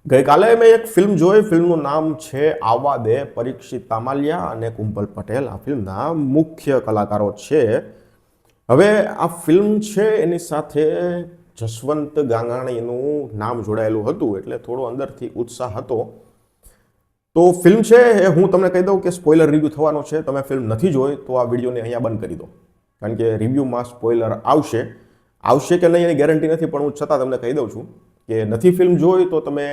ગઈકાલે મેં એક ફિલ્મ જોઈ. ફિલ્મનું નામ છે આવા દે. પરીક્ષિત તામાલિયા અને કુંભલ પટેલ આ ફિલ્મના મુખ્ય કલાકારો છે. હવે આ ફિલ્મ છે એની સાથે જસવંત ગાંગાણીનું નામ જોડાયેલું હતું, એટલે થોડો અંદરથી ઉત્સાહ હતો. તો ફિલ્મ છે એ હું તમને કહી દઉં કે સ્પોઇલર રિવ્યૂ થવાનો છે. તમે ફિલ્મ નથી જોઈ તો આ વિડીયોને અહીંયા બંધ કરી દો, કારણ કે રિવ્યૂમાં સ્પોઇલર આવશે કે નહીં એની ગેરંટી નથી, પણ હું છતાં તમને કહી દઉં છું કે નથી ફિલ્મ જોઈ તો તમે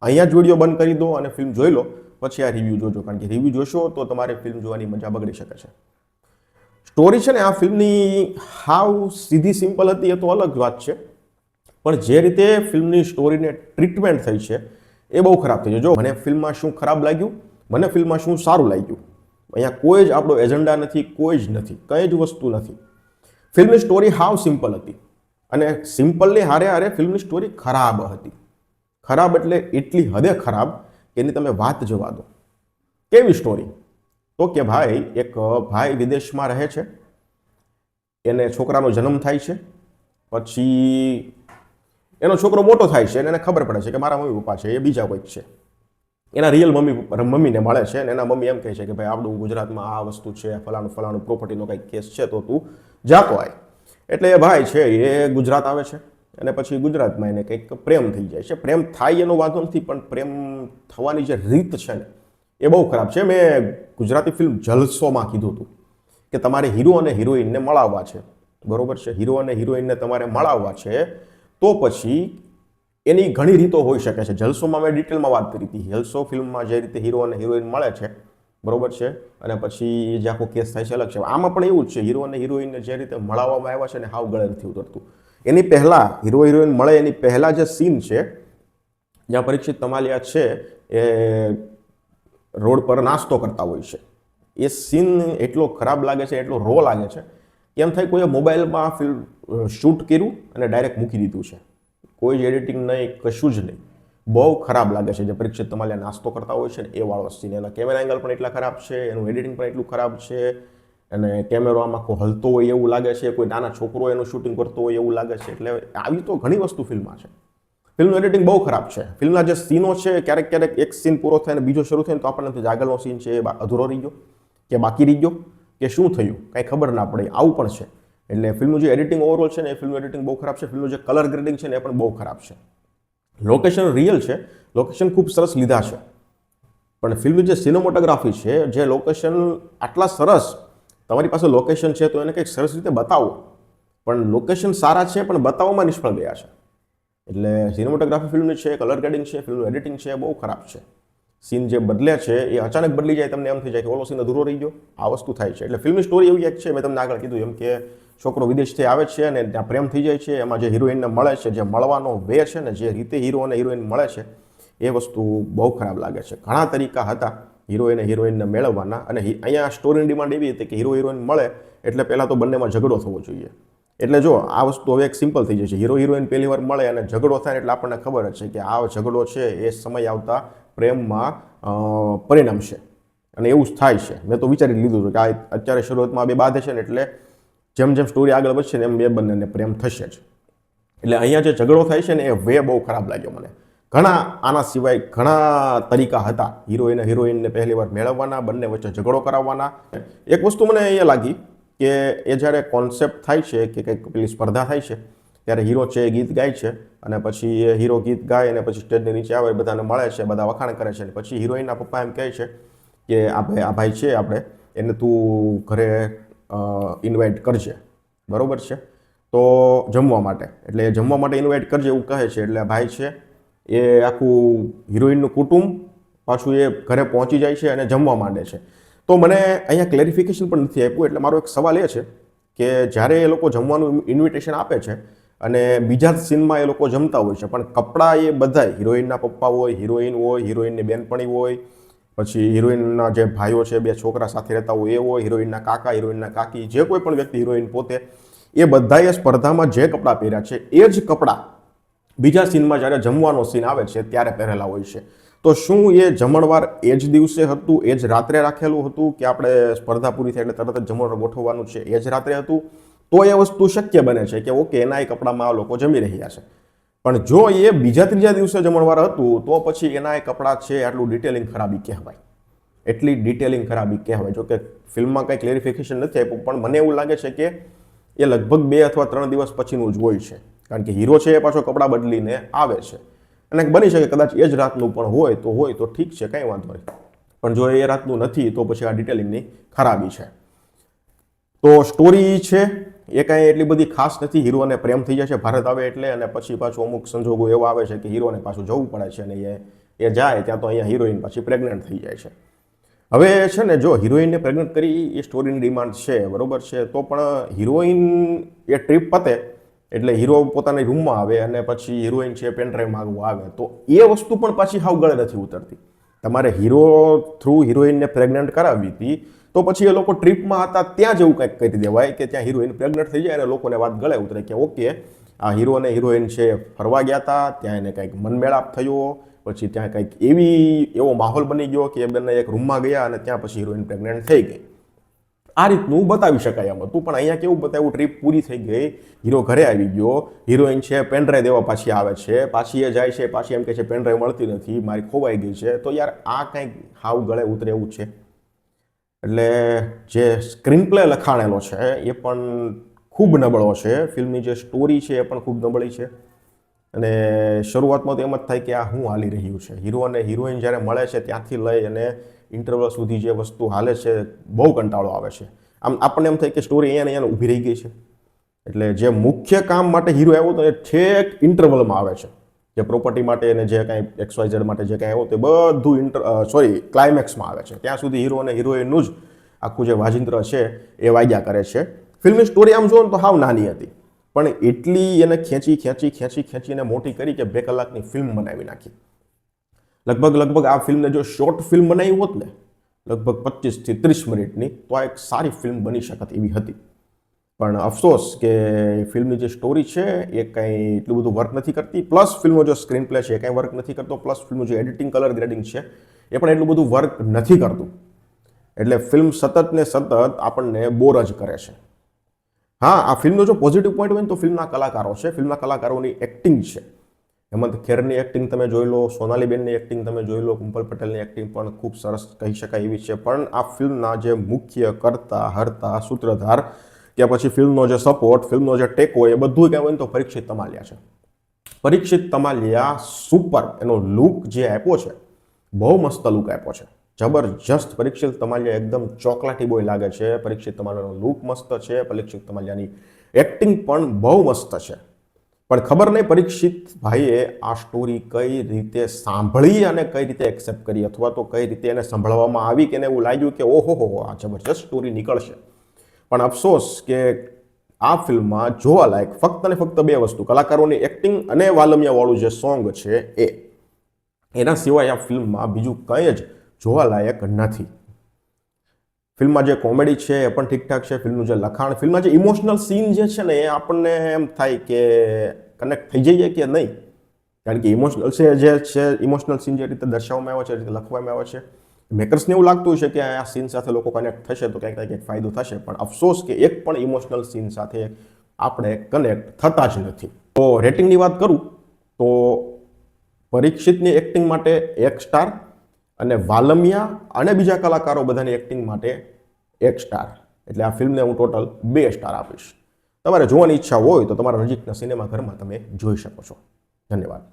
અહીંયા જ વિડીયો બંધ કરી દો અને ફિલ્મ જોઈ લો, પછી આ રિવ્યૂ જોજો, કારણ કે રિવ્યૂ જોશો તો તમારે ફિલ્મ જોવાની મજા બગડી શકે છે. સ્ટોરી છે ને આ ફિલ્મની હાવ સીધી સિમ્પલ હતી એ તો અલગ વાત છે, પણ જે રીતે ફિલ્મની સ્ટોરીને ટ્રીટમેન્ટ થઈ છે એ બહુ ખરાબ થઈ છે. જો મને ફિલ્મમાં શું ખરાબ લાગ્યું, મને ફિલ્મમાં શું સારું લાગ્યું, અહીંયા કોઈ જ આપણો એજન્ડા નથી, કોઈ જ નથી, કંઈ જ વસ્તુ નથી. ફિલ્મની સ્ટોરી હાવ સિમ્પલ હતી અને સિમ્પલની હારે હારે ફિલ્મની સ્ટોરી ખરાબ હતી. ખરાબ એટલે એટલી હદે ખરાબ કે એની તમે વાત જવા દો. કેવી સ્ટોરી? તો કે એક ભાઈ વિદેશમાં રહે છે, એને છોકરાનો જન્મ થાય છે, પછી એનો છોકરો મોટો થાય છે અને એને ખબર પડે છે કે મારા મમ્મી પપ્પા છે એ બીજા કોઈક છે. એના રિયલ મમ્મીને મળે છે અને એના મમ્મી એમ કહે છે કે ભાઈ આપણું ગુજરાતમાં આ વસ્તુ છે, ફલાણું પ્રોપર્ટીનો કંઈક કેસ છે, તો તું જાતો આય. એટલે એ ભાઈ છે એ ગુજરાત આવે છે અને પછી ગુજરાતમાં એને કંઈક પ્રેમ થઈ જાય છે. પ્રેમ થાય એનો વાંધો નથી, પણ પ્રેમ થવાની જે રીત છે ને એ બહુ ખરાબ છે. મેં ગુજરાતી ફિલ્મ જલસોમાં કીધું હતું કે તમારે હીરો અને હિરોઈનને મળાવવા છે, બરોબર છે? હીરો અને હિરોઈનને તમારે મળાવવા છે તો પછી એની ઘણી રીતો હોઈ શકે છે. જલસોમાં મેં ડિટેલમાં વાત કરી હતી. જલસો ફિલ્મમાં જે રીતે હીરો અને હિરોઈન મળે છે, બરોબર છે, અને પછી જે આખો કેસ થાય છે અલગ છે. આમાં પણ એવું જ છે, હીરો અને હિરોઈનને જે રીતે મળાવવામાં આવ્યા છે ને હાવ ગળે નથી ઉતરતું. એની પહેલાં હીરો હિરોઈન મળે એની પહેલાં જે સીન છે જ્યાં પરીક્ષિત તમાલિયા છે એ રોડ પર નાસ્તો કરતા હોય છે, એ સીન એટલો ખરાબ લાગે છે, એટલો રો લાગે છે, એમ થાય કોઈએ મોબાઈલમાં ફિલ્મ શૂટ કર્યું અને ડાયરેક્ટ મૂકી દીધું છે. કોઈ જ એડિટિંગ નહીં, કશું જ નહીં. બહુ ખરાબ લાગે છે જે પરીક્ષિત તમાલિયા નાસ્તો કરતા હોય છે ને એ વાળો સીન. એના કેમેરા એંગલ પણ એટલા ખરાબ છે, એનું એડિટિંગ પણ એટલું ખરાબ છે, અને કેમેરો આમાં આખો હલતો હોય એવું લાગે છે, કોઈ નાના છોકરો એનું શૂટિંગ કરતો હોય એવું લાગે છે. એટલે આવી તો ઘણી વસ્તુ ફિલ્મમાં છે. ફિલ્મનું એડિટિંગ બહુ ખરાબ છે. ફિલ્મના જે સીનો છે, ક્યારેક એક સીન પૂરો થાય અને બીજો શરૂ થાય તો આપણને જે આગળનો સીન છે એ અધૂરો રહી ગયો કે બાકી રહી ગયો કે શું થયું કાંઈ ખબર ના પડે, આવું પણ છે. એટલે ફિલ્મનું જે એડિટિંગ ઓવરઓલ છે ને એ ફિલ્મનું એડિટિંગ બહુ ખરાબ છે. ફિલ્મનું જે કલર ગ્રેડિંગ છે ને એ પણ બહુ ખરાબ છે. લોકેશન રિયલ છે, લોકેશન ખૂબ સરસ લીધા છે, પણ ફિલ્મની જે સિનેમોટોગ્રાફી છે, જે લોકેશન આટલા સરસ, તમારી પાસે લોકેશન છે તો એને કંઈક સરસ રીતે બતાવો, પણ લોકેશન સારા છે પણ બતાવવામાં નિષ્ફળ ગયા છે. એટલે સિનેમોટોગ્રાફી ફિલ્મની છે, કલર ગ્રેડિંગ છે, ફિલ્મનું એડિટિંગ છે, બહુ ખરાબ છે. સીન જે બદલ્યા છે એ અચાનક બદલી જાય, તમને એમ થઈ જાય કે ઓલો સીન અધૂરો રહી ગયો, આ વસ્તુ થાય છે. એટલે ફિલ્મની સ્ટોરી એવી એક છે, મેં તમને આગળ કીધું એમ કે છોકરો વિદેશથી આવે છે અને ત્યાં પ્રેમ થઈ જાય છે. એમાં જે હિરોઈનને મળે છે, જે મળવાનો વે છે ને, જે રીતે હીરો અને હિરોઈન મળે છે એ વસ્તુ બહુ ખરાબ લાગે છે. ઘણા તરીકા હતા હીરો અને હિરોઈનને મેળવવાના, અને અહીંયા સ્ટોરીની ડિમાન્ડ એવી હતી કે હીરો હિરોઈન મળે એટલે પહેલાં તો બંનેમાં ઝઘડો થવો જોઈએ. એટલે જો આ વસ્તુ હવે એક સિમ્પલ થઈ જાય છે. હીરો હિરોઈન પહેલી વાર મળે અને ઝઘડો થાય એટલે આપણને ખબર જ છે કે આ ઝઘડો છે એ સમય આવતા પ્રેમમાં પરિણમશે, અને એવું જ થાય છે. મેં તો વિચારી લીધું હતું કે આ અત્યારે શરૂઆતમાં બે બાંધે છે ને એટલે જેમ જેમ સ્ટોરી આગળ વધશે ને એમ બે બંનેને પ્રેમ થશે જ. એટલે અહીંયા જે ઝઘડો થાય છે ને એ વે બહુ ખરાબ લાગ્યો મને. ઘણા આના સિવાય ઘણા તરીકા હતા હીરોઈન હિરોઈનને પહેલી વાર મેળવવાના, બંને વચ્ચે ઝઘડો કરાવવાના. એક વસ્તુ મને અહીંયા લાગી કે એ જ્યારે કોન્સેપ્ટ થાય છે કે કંઈક પેલી સ્પર્ધા થાય છે ત્યારે હીરો છે એ ગીત ગાય છે, અને પછી એ હીરો ગીત ગાય અને પછી સ્ટેજની નીચે આવે, બધાને મળે છે, બધા વખાણ કરે છે, અને પછી હિરોઈનના પપ્પા એમ કહે છે કે આ ભાઈ છે આપણે એને તું ઘરે ઇન્વાઇટ કરજે, બરોબર છે, તો જમવા માટે. એટલે એ જમવા માટે ઇન્વાઇટ કરજે એવું કહે છે. એટલે ભાઈ છે એ આખું હિરોઈનનું કુટુંબ પાછું એ ઘરે પહોંચી જાય છે અને જમવા માંડે છે. તો મને અહીંયા ક્લેરિફિકેશન પણ નથી આપ્યું. એટલે મારો એક સવાલ એ છે કે જ્યારે એ લોકો જમવાનું ઇન્વિટેશન આપે છે અને બીજા જ સીનમાં એ લોકો જમતા હોય છે, પણ કપડાં એ બધાય હિરોઈનના પપ્પા હોય, હિરોઈનની બેનપણી હોય, પછી હિરોઈનના જે ભાઈઓ છે, બે છોકરા સાથે રહેતા હોય એ હોય, હિરોઈનના કાકા, હિરોઈનના કાકી, જે કોઈ પણ વ્યક્તિ, હિરોઈન પોતે, એ બધાએ સ્પર્ધામાં જે કપડાં પહેર્યા છે એ જ કપડાં બીજા સીનમાં જ્યારે જમવાનો સીન આવે છે ત્યારે પહેરેલા હોય છે. તો શું એ જમણવાર એ જ દિવસે હતું, એ જ રાત્રે રાખેલું હતું, કે આપણે સ્પર્ધા પૂરી થાય એટલે તરત જ જમણવાર ગોઠવવાનું છે એ જ રાત્રે હતું? તો એ વસ્તુ શક્ય બને છે કે ઓકે એના એ કપડામાં લોકો જમી રહ્યા છે. પણ જો એ બીજા ત્રીજા દિવસે જમણવાર હતું તો પછી એના એ કપડાં છે આટલું ડિટેલિંગ ખરાબી કહેવાય, એટલી ડિટેલિંગ ખરાબી કહેવાય. જો કે ફિલ્મમાં કંઈ ક્લેરિફિકેશન નથી આપ્યું, પણ મને એવું લાગે છે કે એ લગભગ 2 અથવા 3 દિવસ પછીનું જ હોય છે, કારણ કે હીરો છે એ પાછો કપડાં બદલીને આવે છે. અને બની શકે કદાચ એ જ રાતનું પણ હોય તો ઠીક છે, કંઈ વાંધો નહીં. પણ જો એ રાતનું નથી તો પછી આ ડિટેલિંગની ખરાબી છે. તો સ્ટોરી છે એ કાંઈ એટલી બધી ખાસ નથી. હીરોને પ્રેમ થઈ જાય છે ભારત આવે એટલે, અને પછી પાછું અમુક સંજોગો એવા આવે છે કે હીરોને પાછું જવું પડે છે, અને એ જાય ત્યાં તો અહીંયા હિરોઈન પાછી પ્રેગ્નન્ટ થઈ જાય છે. હવે છે ને, જો હિરોઈનને પ્રેગ્નન્ટ કરી એ સ્ટોરીની ડિમાન્ડ છે, બરોબર છે, તો પણ હિરોઈન એ ટ્રીપ પતે એટલે હીરો પોતાની રૂમમાં આવે અને પછી હિરોઈન છે પેનડ્રાઈવ માગવા આવે, તો એ વસ્તુ પણ પાછી હાવ ગળે નથી ઉતરતી. તમારે હીરો થ્રુ હિરોઈનને પ્રેગ્નન્ટ કરાવી હતી તો પછી એ લોકો ટ્રીપમાં હતા ત્યાં જેવું કંઈક કરી દેવાય કે ત્યાં હિરોઈન પ્રેગ્નન્ટ થઈ જાય અને લોકોને વાત ગળે ઉતરે કે ઓકે આ હીરો અને હિરોઈન છે ફરવા ગયા હતા, ત્યાં એને કંઈક મનમેળાપ થયો, પછી ત્યાં કંઈક એવો માહોલ બની ગયો કે એ બંને એક રૂમમાં ગયા અને ત્યાં પછી હિરોઈન પ્રેગ્નન્ટ થઈ ગઈ. આ રીતનું બતાવી શકાય એમ હતું. પણ અહીંયા કેવું બતાવ્યું, ટ્રીપ પૂરી થઈ ગઈ, હીરો ઘરે આવી ગયો, હિરોઈન છે પેનડ્રાઈવ દેવા પાછી આવે છે, પાછી એ જાય છે, પાછી એમ કહે છે પેનડ્રાઈવ મળતી નથી, મારી ખોવાઈ ગઈ છે. તો યાર આ કંઈક હાવ ગળે ઉતરે એવું છે. એટલે જે સ્ક્રીન પ્લે લખાણેલો છે એ પણ ખૂબ નબળો છે. ફિલ્મની જે સ્ટોરી છે એ પણ ખૂબ નબળી છે. અને શરૂઆતમાં તો એમ જ થાય કે આ શું હાલી રહ્યું છે. હીરો અને હિરોઈન જ્યારે મળે છે ત્યાંથી લઈ અને ઇન્ટરવલ સુધી જે વસ્તુ હાલે છે બહુ કંટાળો આવે છે. આમ આપણને એમ થાય કે સ્ટોરી અહીંયા ઊભી રહી ગઈ છે. એટલે જે મુખ્ય કામ માટે હીરો આવ્યો તો એ છેક ઇન્ટરવલમાં આવે છે. જે પ્રોપર્ટી માટે અને જે કાંઈ XYZ માટે જે કાંઈ આવ્યો તે બધું ક્લાઇમેક્સમાં આવે છે. ત્યાં સુધી હીરો અને હિરોઈનનું જ આખું જે વાજિંત્ર છે એ વાગ્યા કરે છે. ફિલ્મની સ્ટોરી આમ જોવો તો હાવ નાની હતી, પણ એટલી એને ખેંચીને મોટી કરી કે 2 કલાકની ફિલ્મ બનાવી નાખી. લગભગ આ ફિલ્મને જો શોર્ટ ફિલ્મ બનાવી હોત ને લગભગ 25 થી 30 મિનિટની, તો આ એક સારી ફિલ્મ બની શકત એવી હતી. પણ અફસોસ કે ફિલ્મની જે સ્ટોરી છે એ કંઈ એટલું બધું વર્ક નથી કરતી, પ્લસ ફિલ્મનો જો સ્ક્રીન પ્લે છે એ કંઈ વર્ક નથી કરતો, પ્લસ ફિલ્મનું જે એડિટિંગ કલર ગ્રેડિંગ છે એ પણ એટલું બધું વર્ક નથી કરતું. એટલે ફિલ્મ સતત ને સતત આપણને બોર જ કરે છે. હા, આ ફિલ્મનો જો પોઝિટિવ પોઈન્ટ હોય ને તો ફિલ્મના કલાકારો છે. ફિલ્મના કલાકારોની એક્ટિંગ છે. હેમંત ખેરની એક્ટિંગ તમે જોઈ લો, સોનાલીબેનની એક્ટિંગ તમે જોઈ લો, કુંપલ પટેલની એક્ટિંગ પણ ખૂબ સરસ કહી શકાય એવી છે. પણ આ ફિલ્મના જે મુખ્ય કરતા હરતા સૂત્રધાર કે પછી ફિલ્મનો જે સપોર્ટ, ફિલ્મનો જે ટેકો, એ બધું કહેવાય ને તો પરીક્ષિત તમાલિયા છે. પરીક્ષિત તમાલિયા સુપર, એનો લુક જે આપ્યો છે બહુ મસ્ત લુક આપ્યો છે, જબરજસ્ત. પરીક્ષિત તમાલિયા એકદમ ચોકલેટી બોય લાગે છે. પરીક્ષિત તમાલિયાનો લુક મસ્ત છે, પરીક્ષિત તમાલિયાની એક્ટિંગ પણ બહુ મસ્ત છે. પણ ખબર નહીં પરીક્ષિત ભાઈએ આ સ્ટોરી કઈ રીતે સાંભળી અને કઈ રીતે એક્સેપ્ટ કરી, અથવા તો કઈ રીતે એને સંભળવામાં આવી કે એને એવું લાગ્યું કે ઓહો આ જબરજસ્ત સ્ટોરી નીકળશે. પણ અફસોસ કે આ ફિલ્મમાં જોવાલાયક ફક્ત અને ફક્ત 2 વસ્તુ, કલાકારોની એક્ટિંગ અને વાલમિયાવાળું જે સોંગ છે એ. એના સિવાય આ ફિલ્મમાં બીજું કંઈ જ જોવાલાયક નથી. ફિલ્મમાં જે કોમેડી છે એ પણ ઠીકઠાક છે. ફિલ્મનું જે લખાણ, ફિલ્મમાં જે ઇમોશનલ સીન જે છે ને એ આપણને એમ થાય કે કનેક્ટ થઈ જઈએ કે નહીં, કારણ કે ઇમોશનલ સીન જે રીતે દર્શાવવામાં આવ્યો છે, જે રીતે લખવામાં આવ્યો છે, મેકર્સને એવું લાગતું છે કે આ સીન સાથે લોકો કનેક્ટ થશે તો કંઈક ફાયદો થશે. પણ અફસોસ કે એક પણ ઇમોશનલ સીન સાથે આપણે કનેક્ટ થતા જ નથી. તો રેટિંગની વાત કરું તો પરીક્ષિતની એક્ટિંગ માટે 1 સ્ટાર અને વાલમિયા અને બીજા કલાકારો બધાની એક્ટિંગ માટે 1 સ્ટાર. એટલે આ ફિલ્મને હું ટોટલ 2 સ્ટાર આપીશ. તમારે જોવાની ઈચ્છા હોય તો તમારા નજીકના સિનેમાઘરમાં તમે જોઈ શકો છો. ધન્યવાદ.